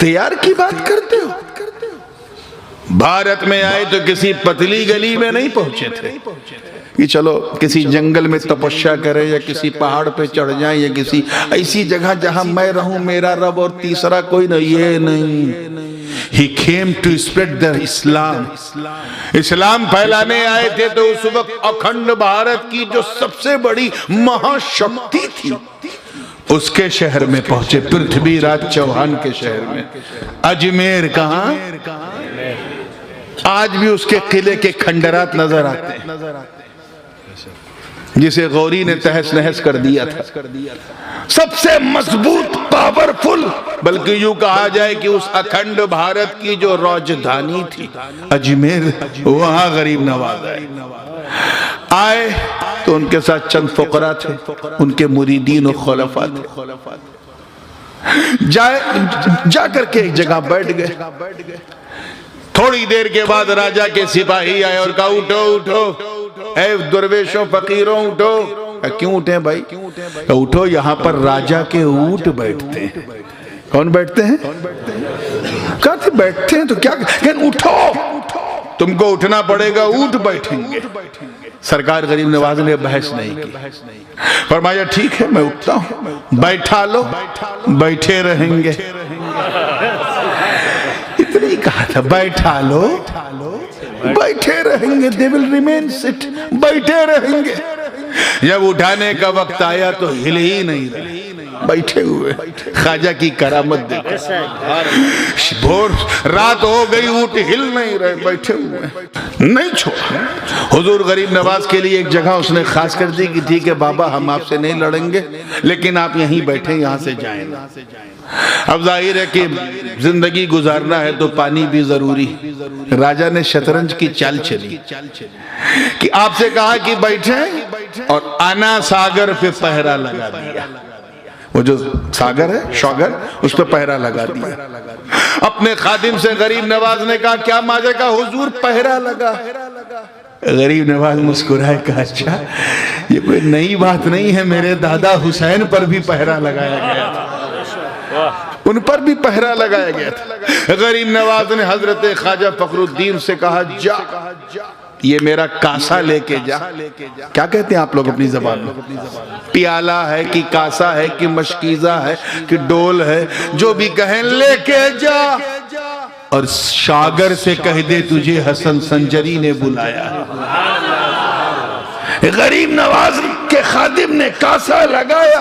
इख्तियार की बात करते हो। भारत में आए तो किसी पतली गली में नहीं पहुंचे थे कि चलो किसी जंगल में तपस्या करें या किसी पहाड़ पे चढ़ जाएं या किसी ऐसी जगह जहां मैं रहूं, मेरा रब और तीसरा कोई नहीं। ये नहीं, He came to spread the Islam। इस्लाम फैलाने आए थे। तो उस वक्त अखंड भारत की जो सबसे बड़ी महाशक्ति थी उसके शहर में पहुंचे, पृथ्वीराज चौहान के शहर में। अजमेर कहां? आज भी उसके किले के खंडरात नजर आते हैं, जिसे गौरी ने तहस नहस कर दिया था। सबसे मजबूत, पावरफुल, बल्कि यूं कहा जाए कि उस अखंड भारत की जो राजधानी थी अजमेर, वहां गरीब नवाज आए। तो उनके साथ चंद फुकरा थे, उनके मुरीदीन और खुलफा थे। जा करके एक जगह बैठ गए। थोड़ी देर के बाद राजा के सिपाही आए और कहा उठो उठो, ऐ दरवेशों फकीरों उठो। क्यों उठे भाई? उठो, यहाँ पर राजा के ऊंट बैठते हैं। कौन बैठते हैं? कहते बैठते हैं तो क्या, उठो, तुमको उठना पड़ेगा, ऊंट बैठेंगे। सरकार गरीब नवाज ने बहस नहीं की, फरमाया ठीक है मैं उठता हूं। बैठा लो, बैठे रहेंगे। इतना ही कहा था, बैठा लो, बैठे रहेंगे। दे विल रिमेन सिट, बैठे रहेंगे। जब उठाने का वक्त आया तो हिल ही नहीं रहे, बैठे हुए। ख्वाजा की करामत देखो, भोर रात हो गई, ऊंट हिल नहीं रहे, बैठे हुए, नहीं छोड़ा। हुजूर गरीब नवाज के लिए एक जगह उसने खास कर दी कि ठीक है बाबा, हम आपसे नहीं लड़ेंगे, लेकिन आप यहीं बैठे, यहां से जाएं। अब जाहिर है कि जिंदगी गुजारना है तो पानी भी जरूरी। राजा ने शतरंज की चाल चली कि आपसे कहा कि बैठे और आना सागर पे पहरा लगा दिया। वो जो सागर है, शौगर, उस पर पहरा लगा दिया। अपने खादिम से गरीब नवाज ने कहा क्या माजे का? हुजूर पहरा लगा। गरीब नवाज मुस्कुराए, कहा अच्छा ये कोई नई बात नहीं है, मेरे दादा हुसैन पर भी पहरा लगाया गया था, उन पर भी पहरा लगाया गया था। गरीब नवाज ने हजरत ख्वाजा फखरुद्दीन से कहा जा, ये मेरा कासा लेके जा। क्या कहते हैं आप लोग अपनी जबान में? प्याला है कि कासा है कि मशकीजा है कि डोल है, जो भी कहें लेके जा। और शागर से कह दे तुझे हसन संजरी ने बुलाया है। गरीब नवाज के खादिम ने कासा लगाया,